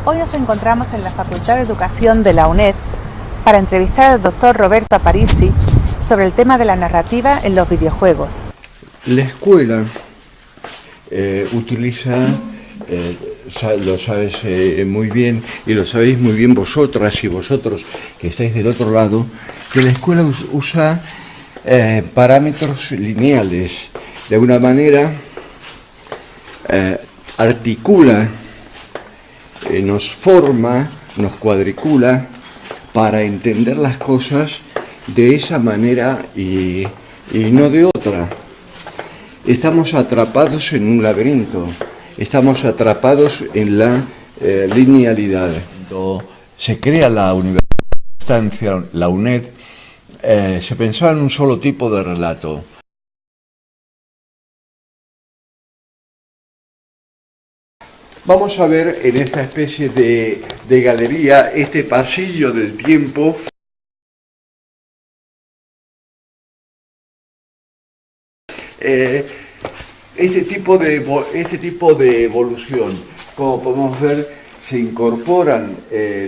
Hoy nos encontramos en la Facultad de Educación de la UNED para entrevistar al doctor Roberto Aparici sobre el tema de la narrativa en los videojuegos. La escuela utiliza, lo sabes muy bien, y lo sabéis muy bien vosotras y vosotros que estáis del otro lado, que la escuela usa parámetros lineales. De alguna manera articula, nos forma, nos cuadricula para entender las cosas de esa manera y no de otra. Estamos atrapados en un laberinto, estamos atrapados en la linealidad. Cuando se crea la universidad, la UNED, se pensaba en un solo tipo de relato. Vamos a ver en esta especie de galería este pasillo del tiempo. Este tipo de evolución, como podemos ver, se incorporan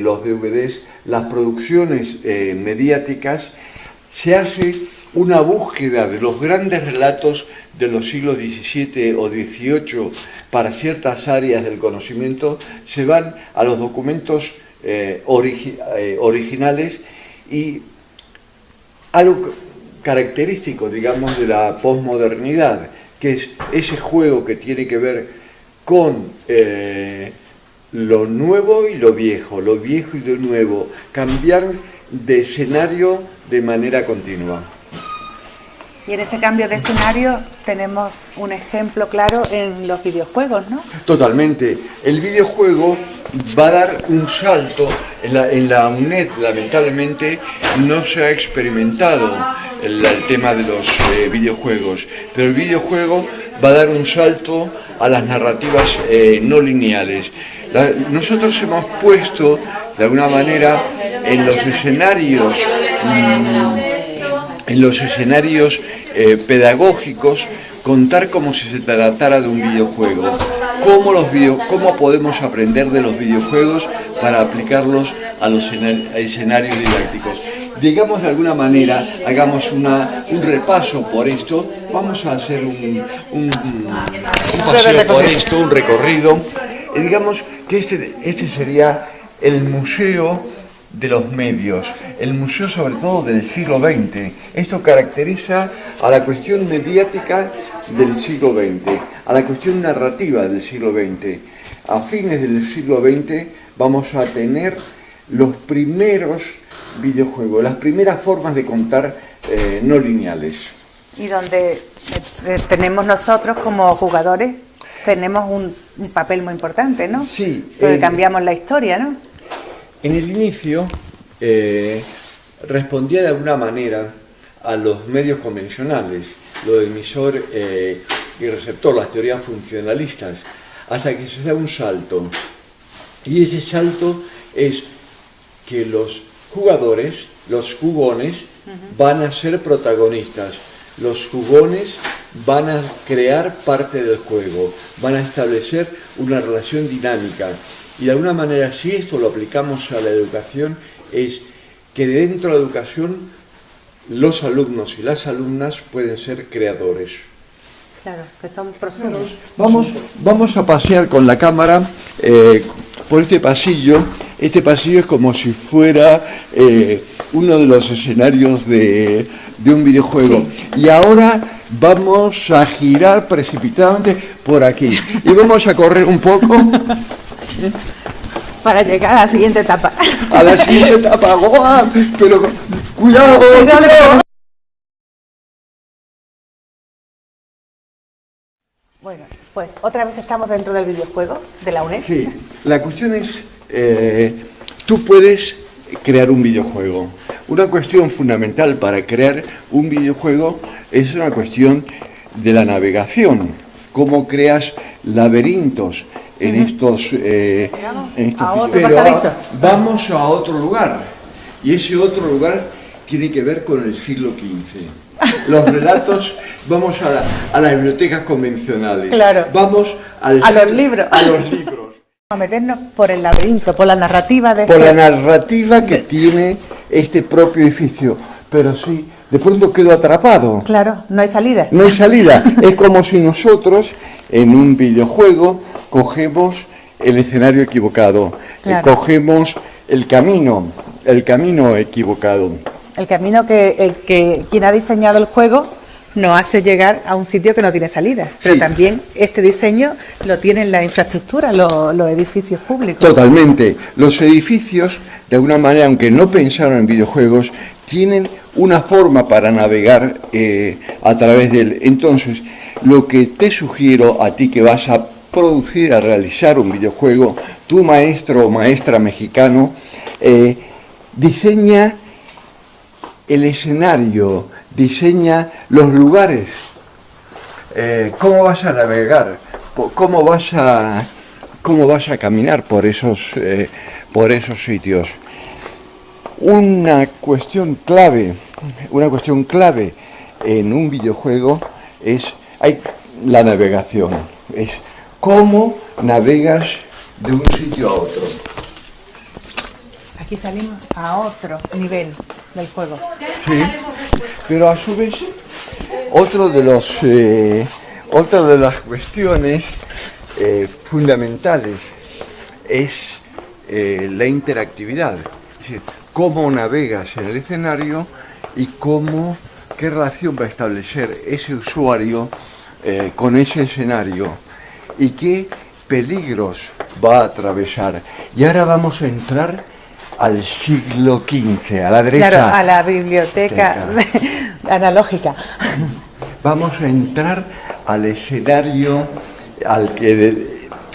los DVDs, las producciones mediáticas, se hace una búsqueda de los grandes relatos de los siglos XVII o XVIII para ciertas áreas del conocimiento, se van a los documentos originales, y algo característico, digamos, de la posmodernidad, que es ese juego que tiene que ver con lo nuevo y lo viejo y lo nuevo, cambiar de escenario de manera continua. Y en ese cambio de escenario tenemos un ejemplo claro en los videojuegos, ¿no? Totalmente. El videojuego va a dar un salto. En la UNED, lamentablemente, no se ha experimentado el tema de los videojuegos, pero el videojuego va a dar un salto a las narrativas no lineales. Nosotros hemos puesto, de alguna manera, en los escenarios pedagógicos, contar como si se tratara de un videojuego. ¿Cómo podemos aprender de los videojuegos para aplicarlos a los escenarios didácticos? Digamos, de alguna manera, hagamos un repaso por esto. Vamos a hacer un paseo por esto, un recorrido. Digamos que este sería el museo de los medios, el museo sobre todo del siglo XX. Esto caracteriza a la cuestión mediática del siglo XX, a la cuestión narrativa del siglo XX. A fines del siglo XX vamos a tener los primeros videojuegos, las primeras formas de contar no lineales. Y donde tenemos nosotros como jugadores, tenemos un papel muy importante, ¿no? Sí. Porque cambiamos la historia, ¿no? En el inicio respondía de alguna manera a los medios convencionales, lo de emisor y receptor, las teorías funcionalistas, hasta que se da un salto. Y ese salto es que los jugadores, los jugones, van a ser protagonistas. Los jugones van a crear parte del juego, van a establecer una relación dinámica. Y de alguna manera, si esto lo aplicamos a la educación, es que dentro de la educación los alumnos y las alumnas pueden ser creadores. Claro, que son profundos. Vamos a pasear con la cámara por este pasillo. Este pasillo es como si fuera uno de los escenarios de un videojuego. Sí. Y ahora vamos a girar precipitadamente por aquí. Y vamos a correr un poco. Para llegar a la siguiente etapa. A la siguiente etapa, ¡oh! Pero cuidado. Bueno, pues otra vez estamos dentro del videojuego de la UNED. Sí, la cuestión es, tú puedes crear un videojuego. Una cuestión fundamental para crear un videojuego es una cuestión de la navegación. Cómo creas laberintos en estos pero vamos a otro lugar, y ese otro lugar tiene que ver con el siglo XV. Los relatos, vamos a las bibliotecas convencionales, claro, vamos a los libros. A meternos por el laberinto, por la narrativa de por la narrativa que tiene este propio edificio. Pero sí, de pronto quedo atrapado. Claro, no hay salida. No hay salida. Es como si nosotros, en un videojuego, cogemos el escenario equivocado, Claro. Cogemos el camino equivocado. El camino que quien ha diseñado el juego nos hace llegar a un sitio que no tiene salida. Pero Sí. también este diseño lo tienen la infraestructura, los edificios públicos. Totalmente. Los edificios, de alguna manera, aunque no pensaron en videojuegos, tienen una forma para navegar a través de él. Entonces, lo que te sugiero a ti que vas a producir, a realizar un videojuego, tu maestro o maestra mexicano, diseña el escenario, diseña los lugares, cómo vas a navegar, cómo vas a caminar por esos sitios. Una cuestión clave en un videojuego es la navegación, es cómo navegas de un sitio a otro. Aquí salimos a otro nivel del juego. Sí, pero a su vez, otra de las cuestiones fundamentales es la interactividad. Es decir, cómo navegas en el escenario y qué relación va a establecer ese usuario con ese escenario y qué peligros va a atravesar. Y ahora vamos a entrar al siglo XV, a la derecha. Claro, a la biblioteca analógica. Vamos a entrar al escenario al que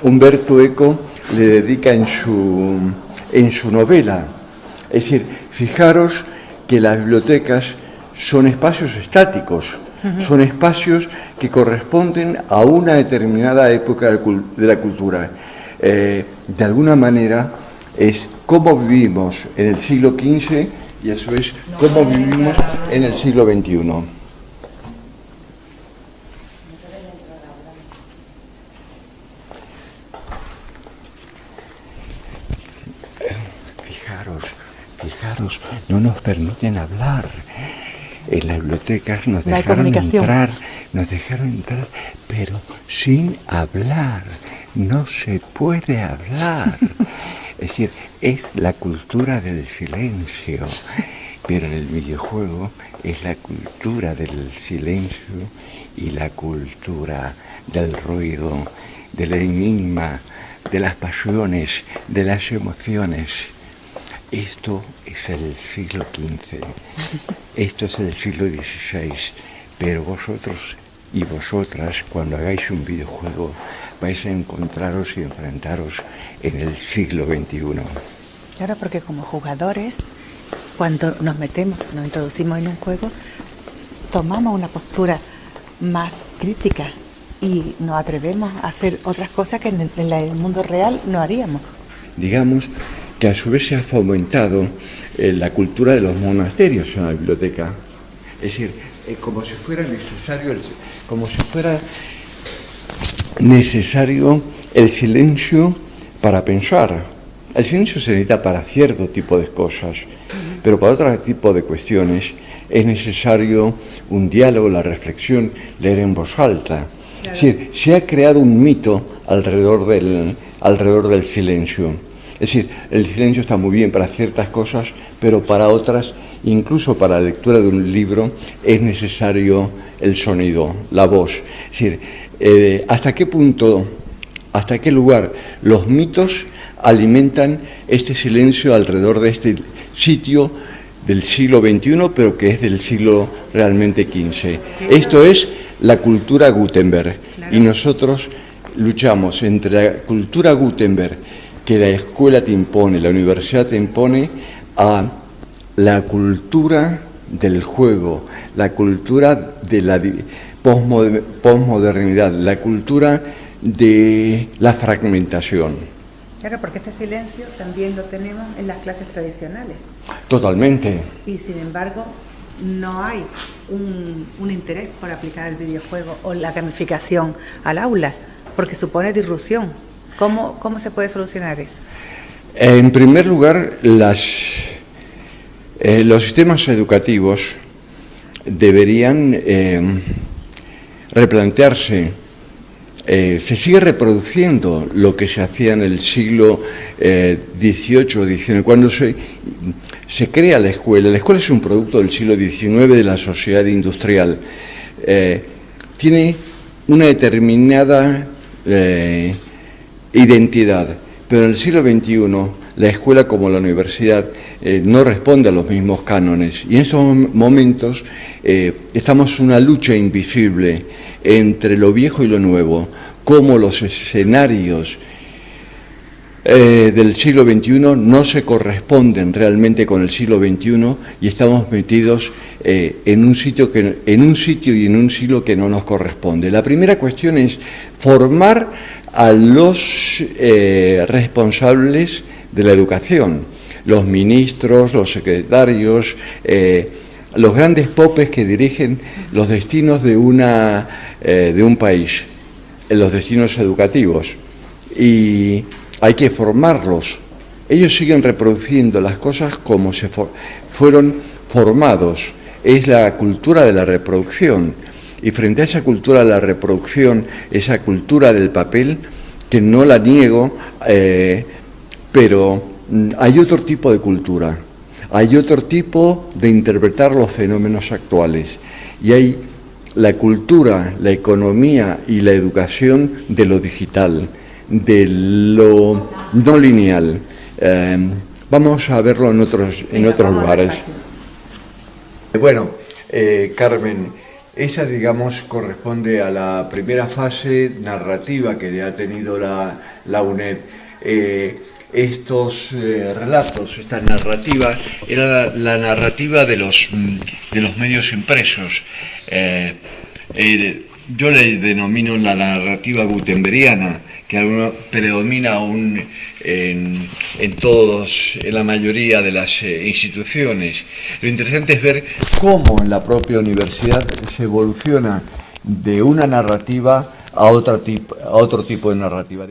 Umberto Eco le dedica en su novela. Es decir, fijaros que las bibliotecas son espacios estáticos, son espacios que corresponden a una determinada época de la cultura. De alguna manera es cómo vivimos en el siglo XV y a su vez cómo vivimos en el siglo XXI. Fijaros, no nos permiten hablar. En las bibliotecas nos dejaron entrar, pero sin hablar. No se puede hablar. Es decir, es la cultura del silencio, pero en el videojuego es la cultura del silencio y la cultura del ruido, del enigma, de las pasiones, de las emociones. Esto es el siglo XV, esto es el siglo XVI, pero vosotros y vosotras, cuando hagáis un videojuego, vais a encontraros y enfrentaros en el siglo XXI. Claro, porque como jugadores, cuando nos introducimos en un juego, tomamos una postura más crítica y nos atrevemos a hacer otras cosas que en el mundo real no haríamos. Digamos que a su vez se ha fomentado la cultura de los monasterios en la biblioteca. Es decir, como si fuera necesario el silencio para pensar. El silencio se necesita para cierto tipo de cosas, pero para otro tipo de cuestiones es necesario un diálogo, la reflexión, leer en voz alta. Claro. Es decir, se ha creado un mito alrededor del silencio. Es decir, el silencio está muy bien para ciertas cosas, pero para otras, incluso para la lectura de un libro, es necesario el sonido, la voz. Es decir, ¿hasta qué punto, hasta qué lugar los mitos alimentan este silencio alrededor de este sitio del siglo XXI, pero que es del siglo realmente XV? Esto es la cultura Gutenberg. Claro. Y nosotros luchamos entre la cultura Gutenberg, que la escuela te impone, la universidad te impone, a la cultura del juego, la cultura de la posmodernidad, la cultura de la fragmentación. Claro, porque este silencio también lo tenemos en las clases tradicionales. Totalmente. Y sin embargo, no hay un interés por aplicar el videojuego o la gamificación al aula, porque supone disrupción. ¿Cómo se puede solucionar eso? En primer lugar, los sistemas educativos deberían replantearse. Se sigue reproduciendo lo que se hacía en el siglo XVIII o XIX, cuando se crea la escuela. La escuela es un producto del siglo XIX de la sociedad industrial. Tiene una determinada identidad, pero en el siglo XXI la escuela, como la universidad, no responde a los mismos cánones, y en esos momentos estamos en una lucha invisible entre lo viejo y lo nuevo, como los escenarios del siglo XXI no se corresponden realmente con el siglo XXI, y estamos metidos en un sitio y en un siglo que no nos corresponde. La primera cuestión es formar a los responsables de la educación, los ministros, los secretarios, los grandes popes que dirigen los destinos de un país, los destinos educativos, y hay que formarlos. Ellos siguen reproduciendo las cosas como se fueron formados. Es la cultura de la reproducción, y frente a esa cultura de la reproducción, esa cultura del papel, que no la niego, pero hay otro tipo de cultura, hay otro tipo de interpretar los fenómenos actuales, y hay la cultura, la economía y la educación de lo digital, de lo no lineal. Vamos a verlo en otros lugares. Bueno, Carmen, esa, digamos, corresponde a la primera fase narrativa que ha tenido la UNED. Estos relatos, esta narrativa, era la narrativa de los medios impresos. Yo le denomino la narrativa gutenbergiana, que predomina aún en la mayoría de las instituciones. Lo interesante es ver cómo en la propia universidad se evoluciona de una narrativa a otro tipo de narrativa.